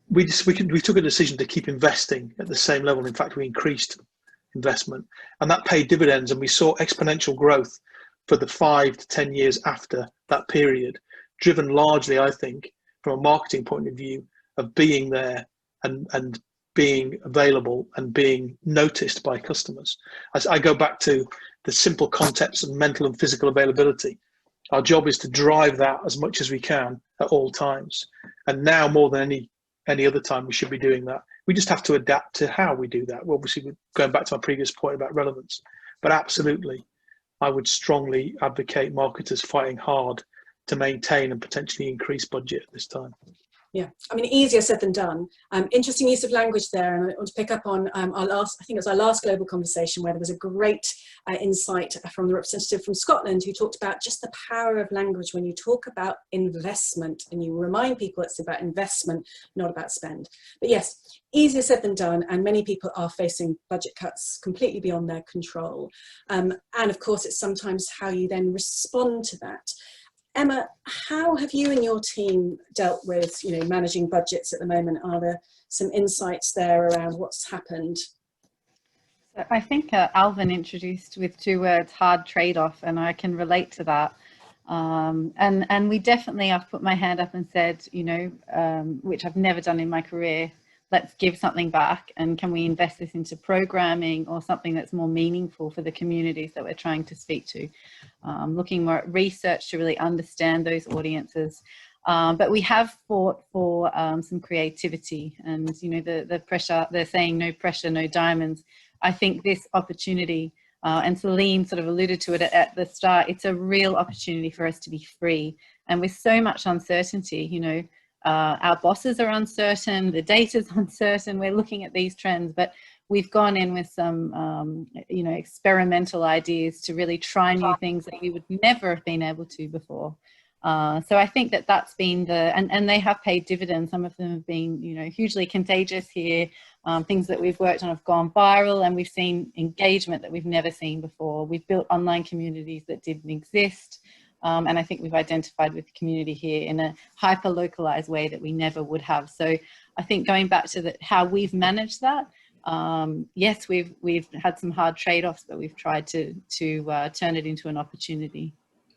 we took a decision to keep investing at the same level. In fact, we increased investment, and that paid dividends, and we saw exponential growth for the 5 to 10 years after that period, driven largely, I think, from a marketing point of view of being there and being available and being noticed by customers. As I go back to the simple concepts of mental and physical availability, our job is to drive that as much as we can at all times, and now more than any other time we should be doing that. We just have to adapt to how we do that. Well, obviously, going back to my previous point about relevance, but absolutely, I would strongly advocate marketers fighting hard to maintain and potentially increase budget at this time. Yeah, I mean, easier said than done. Interesting use of language there, and I want to pick up on our last, I think it was our last global conversation, where there was a great insight from the representative from Scotland who talked about just the power of language when you talk about investment and you remind people it's about investment, not about spend. But yes, easier said than done, and many people are facing budget cuts completely beyond their control. And of course, it's sometimes how you then respond to that. Emma, how have you and your team dealt with, you know, managing budgets at the moment? Are there some insights there around what's happened? So I think Alvin introduced with 2 words, hard trade-off, and I can relate to that. And we definitely, I've put my hand up and said, you know, which I've never done in my career, let's give something back, and can we invest this into programming or something that's more meaningful for the communities that we're trying to speak to, looking more at research to really understand those audiences. But we have fought for some creativity, and you know, the pressure, they're saying no pressure, no diamonds. I think this opportunity And Celine sort of alluded to it at the start. It's a real opportunity for us to be free. And with so much uncertainty, you know, our bosses are uncertain, the data's uncertain, we're looking at these trends, but we've gone in with some, you know, experimental ideas to really try new things that we would never have been able to before. So I think that that's been and they have paid dividends. Some of them have been, you know, hugely contagious here. Things that we've worked on have gone viral, and we've seen engagement that we've never seen before. We've built online communities that didn't exist. And I think we've identified with the community here in a hyper-localized way that we never would have. So I think going back to how we've managed that, yes, we've had some hard trade-offs, but we've tried to turn it into an opportunity.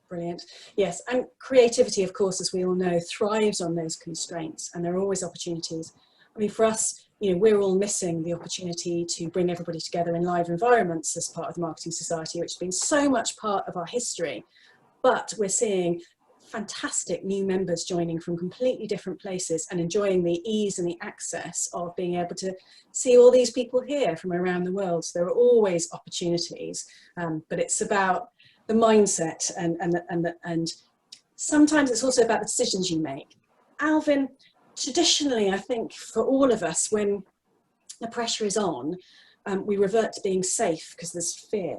Brilliant. Yes, and creativity, of course, as we all know, thrives on those constraints, and there are always opportunities. I mean, for us, you know, we're all missing the opportunity to bring everybody together in live environments as part of the Marketing Society, which has been so much part of our history. But we're seeing fantastic new members joining from completely different places and enjoying the ease and the access of being able to see all these people here from around the world. So there are always opportunities, but it's about the mindset and sometimes it's also about the decisions you make. Alvin, traditionally, I think for all of us, when the pressure is on, we revert to being safe because there's fear.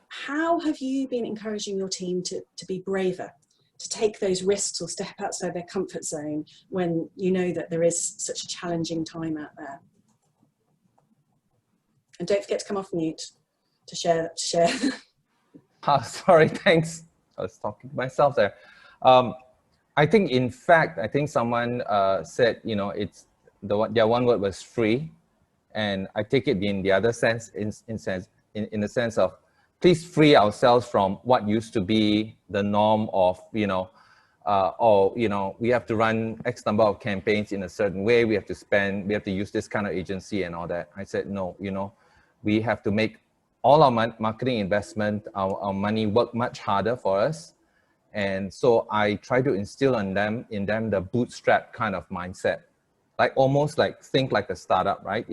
How have you been encouraging your team to be braver, to take those risks or step outside their comfort zone when you know that there is such a challenging time out there? And don't forget to come off mute to share. Sorry, thanks. I was talking to myself there. I think, in fact, someone said, you know, it's their one word was free, and I take it in the other sense, in the sense of, please free ourselves from what used to be the norm of, you know, we have to run X number of campaigns in a certain way, we have to use this kind of agency and all that. I said, no, you know, we have to make all our marketing investment, our money work much harder for us. And so I try to instill in them the bootstrap kind of mindset, like almost like think like a startup, right?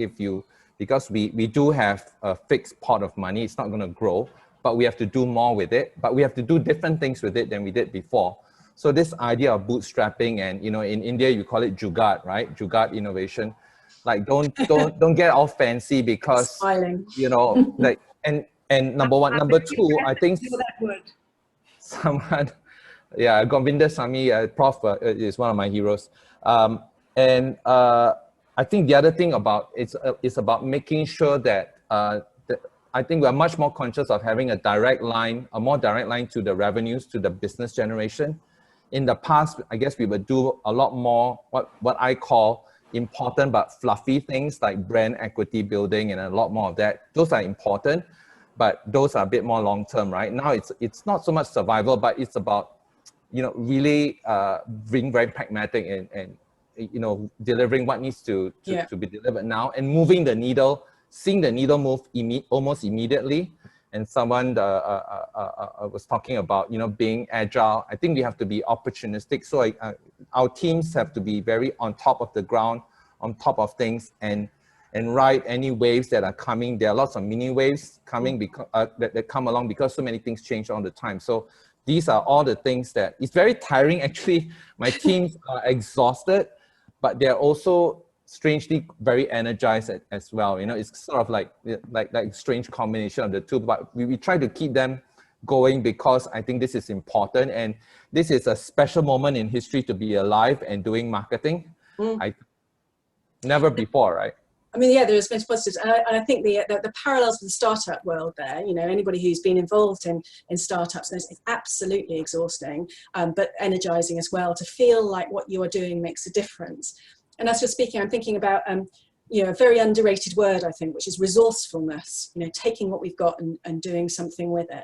Because we do have a fixed pot of money, it's not going to grow, but we have to do more with it, but we have to do different things with it than we did before. So this idea of bootstrapping, and you know, in India you call it jugaad, right? Jugaad innovation. Like don't get all fancy because Smiling. You know, like and number one, number two, I think someone, yeah, Govinda Sami, Prof is one of my heroes, and I think the other thing about it's about making sure that I think we're much more conscious of having a more direct line to the revenues, to the business generation. In the past, I guess we would do a lot more what I call important but fluffy things like brand equity building and a lot more of that. Those are important, but those are a bit more long term, right? Now it's not so much survival, but it's about, you know, really being very pragmatic and you know, delivering what needs to be delivered now and moving the needle, seeing the needle move almost immediately. And someone was talking about, you know, being agile. I think we have to be opportunistic. So our teams have to be very on top of the ground, on top of things, and ride any waves that are coming. There are lots of mini waves coming because that come along because so many things change all the time. So these are all the things that it's very tiring. Actually, my teams are exhausted, but they're also strangely very energized as well. You know, it's sort of like strange combination of the two, but we try to keep them going because I think this is important, and this is a special moment in history to be alive and doing marketing. Never before, right? I mean, yeah, there's been positives, and I think the parallels with the startup world there, you know, anybody who's been involved in startups knows it's absolutely exhausting, but energizing as well, to feel like what you are doing makes a difference. And as you're speaking, I'm thinking about, you know, a very underrated word, I think, which is resourcefulness, you know, taking what we've got and doing something with it.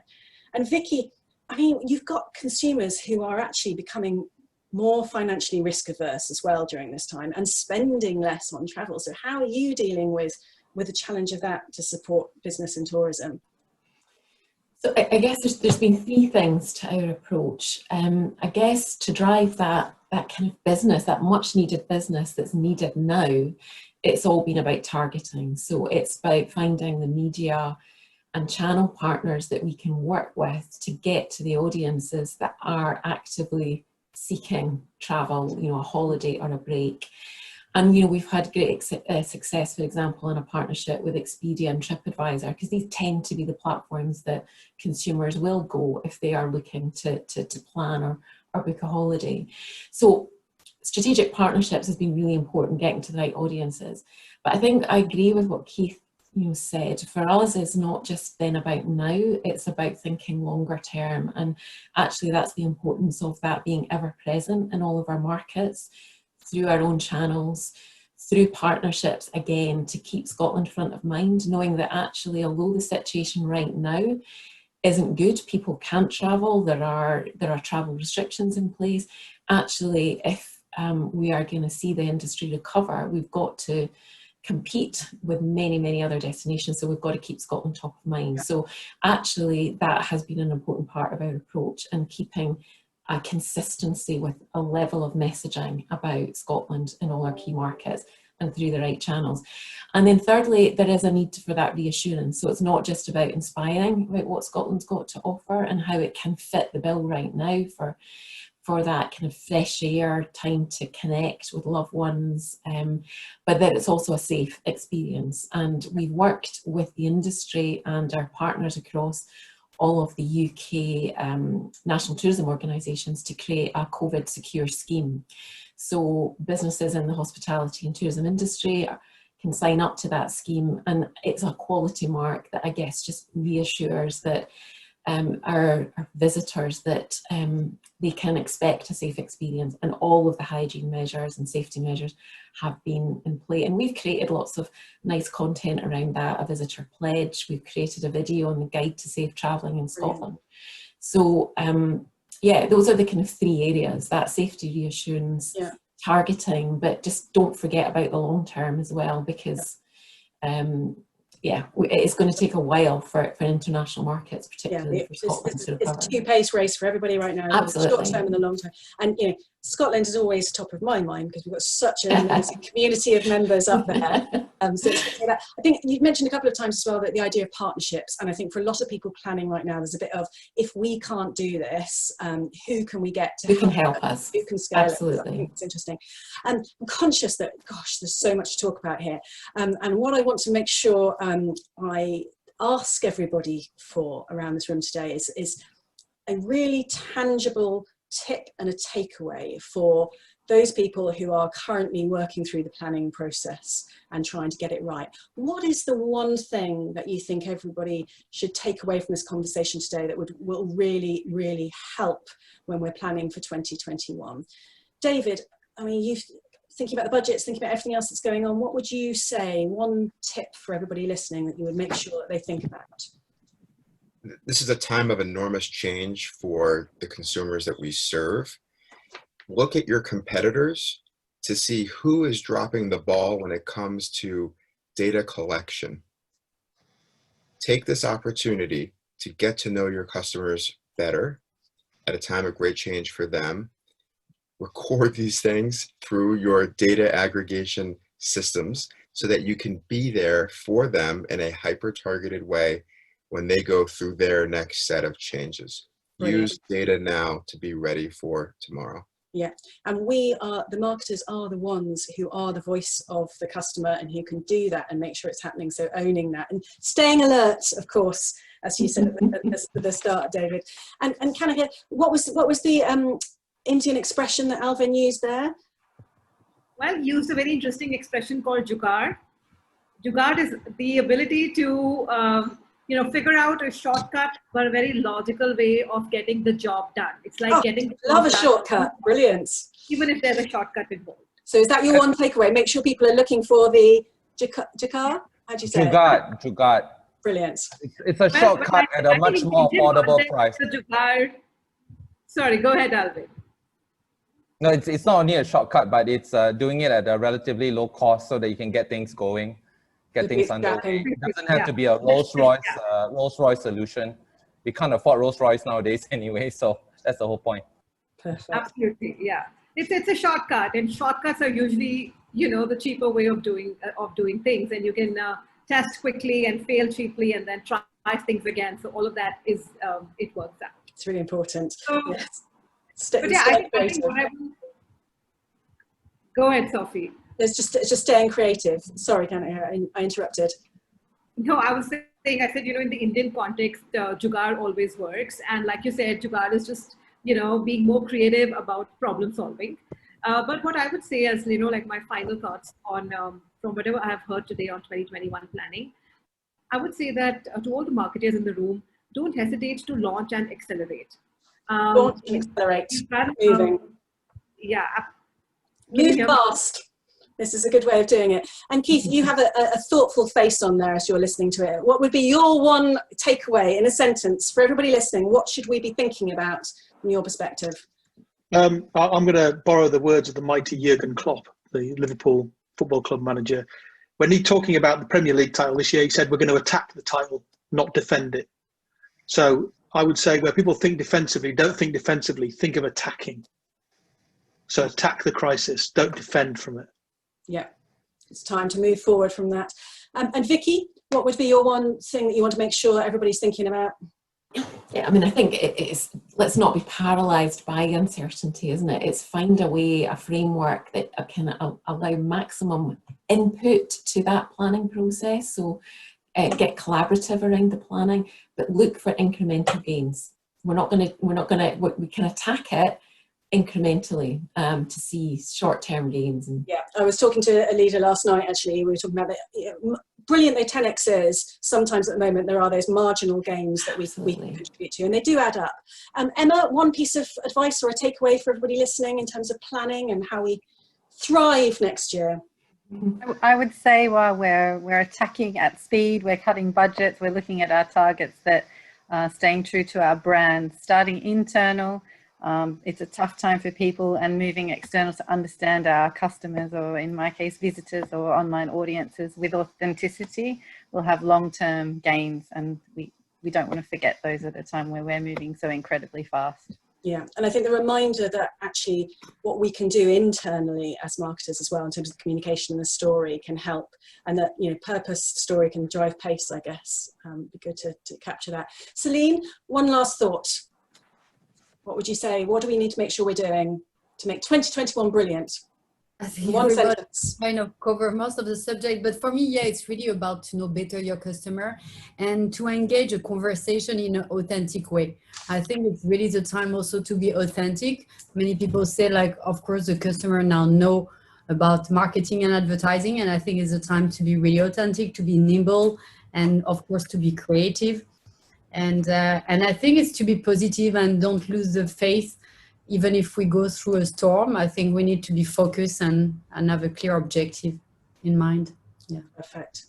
And Vicki, I mean, you've got consumers who are actually becoming more financially risk averse as well during this time and spending less on travel. So how are you dealing with the challenge of that to support business and tourism? So I guess there's been three things to our approach. I guess to drive that kind of business, that much needed business that's needed now, it's all been about targeting. So it's about finding the media and channel partners that we can work with to get to the audiences that are actively seeking travel, you know, a holiday or a break. And, you know, we've had great success, for example, in a partnership with Expedia and TripAdvisor, because these tend to be the platforms that consumers will go if they are looking to plan or book a holiday. So strategic partnerships has been really important, getting to the right audiences. But I think I agree with what Keith, you know, said. For us, it's not just then about now, it's about thinking longer term. And actually that's the importance of that being ever present in all of our markets, through our own channels, through partnerships, again, to keep Scotland front of mind, knowing that actually, although the situation right now isn't good, people can't travel, there are travel restrictions in place, actually, if we are going to see the industry recover, we've got to compete with many, many other destinations, so we've got to keep Scotland top of mind. So actually, that has been an important part of our approach, and keeping a consistency with a level of messaging about Scotland in all our key markets and through the right channels. And then thirdly, there is a need for that reassurance. So it's not just about inspiring about what Scotland's got to offer and how it can fit the bill right now for that kind of fresh air, time to connect with loved ones, but that it's also a safe experience. And we've worked with the industry and our partners across all of the UK national tourism organisations to create a COVID secure scheme. So businesses in the hospitality and tourism industry can sign up to that scheme, and it's a quality mark that I guess just reassures that our visitors that they can expect a safe experience, and all of the hygiene measures and safety measures have been in play. And we've created lots of nice content around that, a visitor pledge. We've created a video on the guide to safe travelling in Scotland. So yeah, those are the kind of three areas, that safety reassurance, targeting, but just don't forget about the long term as well, because yeah, it's going to take a while for international markets, particularly for Scotland to recover. It's a two-pace race for everybody right now. Absolutely. The short term and the long term. And you know, Scotland is always top of my mind because we've got such an amazing community of members up there. So I think you've mentioned a couple of times as well that the idea of partnerships, and I think for a lot of people planning right now, there's a bit of, if we can't do this, who can we get to who can help us? Who can scale Absolutely. it? I think it's interesting. I'm conscious that, gosh, there's so much to talk about here. And what I want to make sure I ask everybody for around this room today is a really tangible tip and a takeaway for those people who are currently working through the planning process and trying to get it right. What is the one thing that you think everybody should take away from this conversation today that will really, really help when we're planning for 2021? David, I mean, you've thinking about the budgets, thinking about everything else that's going on, what would you say, one tip for everybody listening that you would make sure that they think about? This is a time of enormous change for the consumers that we serve. Look at your competitors to see who is dropping the ball when it comes to data collection. Take this opportunity to get to know your customers better at a time of great change for them. Record these things through your data aggregation systems so that you can be there for them in a hyper-targeted way when they go through their next set of changes. Brilliant. Use data now to be ready for tomorrow. Yeah, and the marketers are the ones who are the voice of the customer and who can do that and make sure it's happening. So owning that and staying alert, of course, as you said at the start, David. And can I get, what was the Indian expression that Alvin used there? Well, used a very interesting expression called jugaad. Jugaad is the ability to figure out a shortcut but a very logical way of getting the job done. It's like getting the love a shortcut. Brilliant. Even if there's a shortcut involved. So is that your one takeaway? Make sure people are looking for the jugaad? How do you say it? Jugaad. Brilliant. It's a shortcut at a much more affordable price. The jugaad. Sorry, go ahead, Alvin. No, it's not only a shortcut, but it's doing it at a relatively low cost so that you can get things going, get things underway. It doesn't have to be a Rolls-Royce solution. We can't afford Rolls-Royce nowadays anyway, so that's the whole point. Perfect. Absolutely, yeah. It's a shortcut, and shortcuts are usually, the cheaper way of doing things, and you can test quickly and fail cheaply and then try things again. So all of that is, it works out. It's really important. So, Yes. but yeah, I think what I will, go ahead, Sophie. It's just staying creative. Sorry, I interrupted. No, I was saying, I said, in the Indian context, jugaad always works. And like you said, jugaad is just, being more creative about problem solving. But what I would say is, like my final thoughts on, from whatever I have heard today on 2021 planning, I would say that to all the marketers in the room, don't hesitate to launch and accelerate. Launch and accelerate, moving. Yeah. Move fast. This is a good way of doing it. And Keith, you have a thoughtful face on there as you're listening to it. What would be your one takeaway in a sentence for everybody listening? What should we be thinking about from your perspective? I'm going to borrow the words of the mighty Jurgen Klopp, the Liverpool Football Club manager. When he talking about the Premier League title this year, he said, we're going to attack the title, not defend it. So I would say where people think defensively, don't think defensively, think of attacking. So attack the crisis, don't defend from it. Yeah, it's time to move forward from that. And Vicki, what would be your one thing that you want to make sure everybody's thinking about? Yeah, I mean, I think it's, let's not be paralysed by uncertainty, isn't it? It's find a way, a framework that can allow maximum input to that planning process. So get collaborative around the planning, but look for incremental gains. We can attack it incrementally to see short-term gains. And yeah, I was talking to a leader last night, actually. We were talking about the brilliant though 10x is, sometimes at the moment there are those marginal gains that we can contribute to, and they do add up. Emma, one piece of advice or a takeaway for everybody listening in terms of planning and how we thrive next year? I would say while we're attacking at speed, we're cutting budgets, we're looking at our targets, that staying true to our brand, starting internal. It's a tough time for people, and moving external to understand our customers, or in my case, visitors or online audiences, with authenticity will have long-term gains, and we don't want to forget those at a time where we're moving so incredibly fast. Yeah, and I think the reminder that actually what we can do internally as marketers as well in terms of communication and the story can help, and that, purpose story can drive pace, I guess. Be good to capture that. Celine, one last thought. What would you say? What do we need to make sure we're doing to make 2021 brilliant? I think one sentence. Kind of cover most of the subject, but for me, yeah, it's really about to know better your customer and to engage a conversation in an authentic way. I think it's really the time also to be authentic. Many people say, like, of course, the customer now know about marketing and advertising, and I think it's a time to be really authentic, to be nimble, and of course to be creative. And I think it's to be positive and don't lose the faith. Even if we go through a storm, I think we need to be focused and have a clear objective in mind. Yeah. Perfect.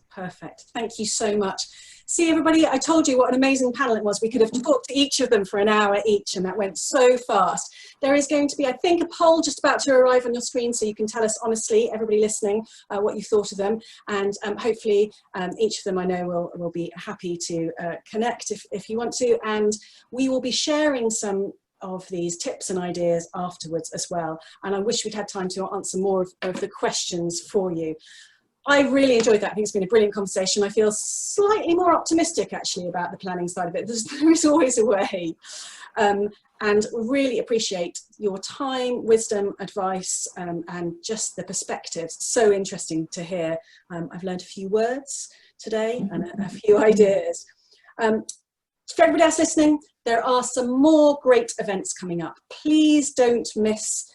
Thank you so much. See, everybody, I told you what an amazing panel it was. We could have talked to each of them for an hour each, and that went so fast. There is going to be, I think, a poll just about to arrive on your screen, so you can tell us honestly, everybody listening, what you thought of them. And hopefully each of them, I know, will be happy to connect if you want to. And we will be sharing some of these tips and ideas afterwards as well. And I wish we'd had time to answer more of the questions for you. I really enjoyed that. I think it's been a brilliant conversation. I feel slightly more optimistic actually about the planning side of it. There is always a way. And really appreciate your time, wisdom, advice, and just the perspectives. So interesting to hear. I've learned a few words today and a few ideas. For everybody else listening, there are some more great events coming up. Please don't miss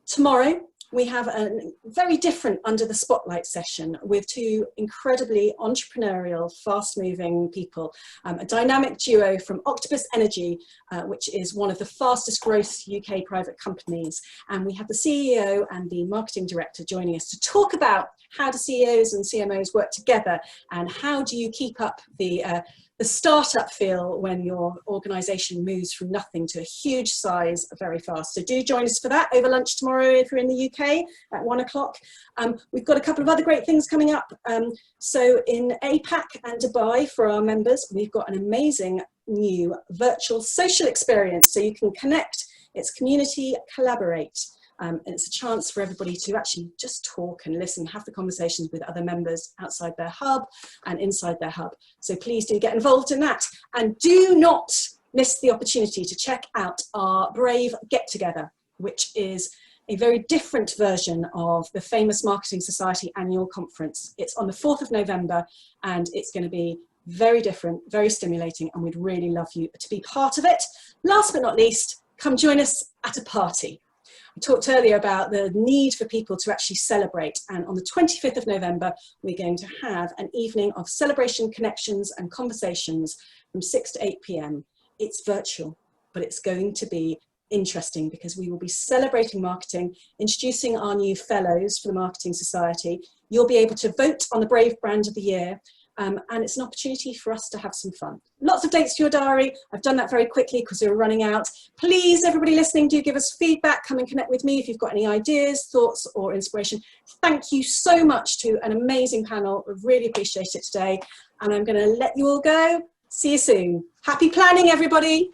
tomorrow. We have a very different Under the Spotlight session with two incredibly entrepreneurial, fast-moving people, a dynamic duo from Octopus Energy, which is one of the fastest growth UK private companies. And we have the CEO and the marketing director joining us to talk about how do CEOs and CMOs work together, and how do you keep up the startup feel when your organization moves from nothing to a huge size very fast. So do join us for that over lunch tomorrow if you're in the UK at 1 o'clock. We've got a couple of other great things coming up. So in APAC and Dubai for our members, we've got an amazing new virtual social experience. So you can connect, it's community, collaborate. And it's a chance for everybody to actually just talk and listen, have the conversations with other members outside their hub and inside their hub. So please do get involved in that. And do not miss the opportunity to check out our Brave Get Together, which is a very different version of the famous Marketing Society annual conference. It's on the 4th of November, and it's going to be very different, very stimulating, and we'd really love you to be part of it. Last but not least, come join us at a party. I talked earlier about the need for people to actually celebrate, and on the 25th of November, we're going to have an evening of celebration, connections, and conversations from 6 to 8 p.m. It's virtual, but it's going to be interesting because we will be celebrating marketing, introducing our new fellows for the Marketing Society. You'll be able to vote on the Brave Brand of the Year, and it's an opportunity for us to have some fun. Lots of dates to your diary. I've done that very quickly because we're running out. Please, everybody listening, do give us feedback. Come and connect with me if you've got any ideas, thoughts, or inspiration. Thank you so much to an amazing panel. I really appreciate it today. And I'm going to let you all go. See you soon. Happy planning, everybody.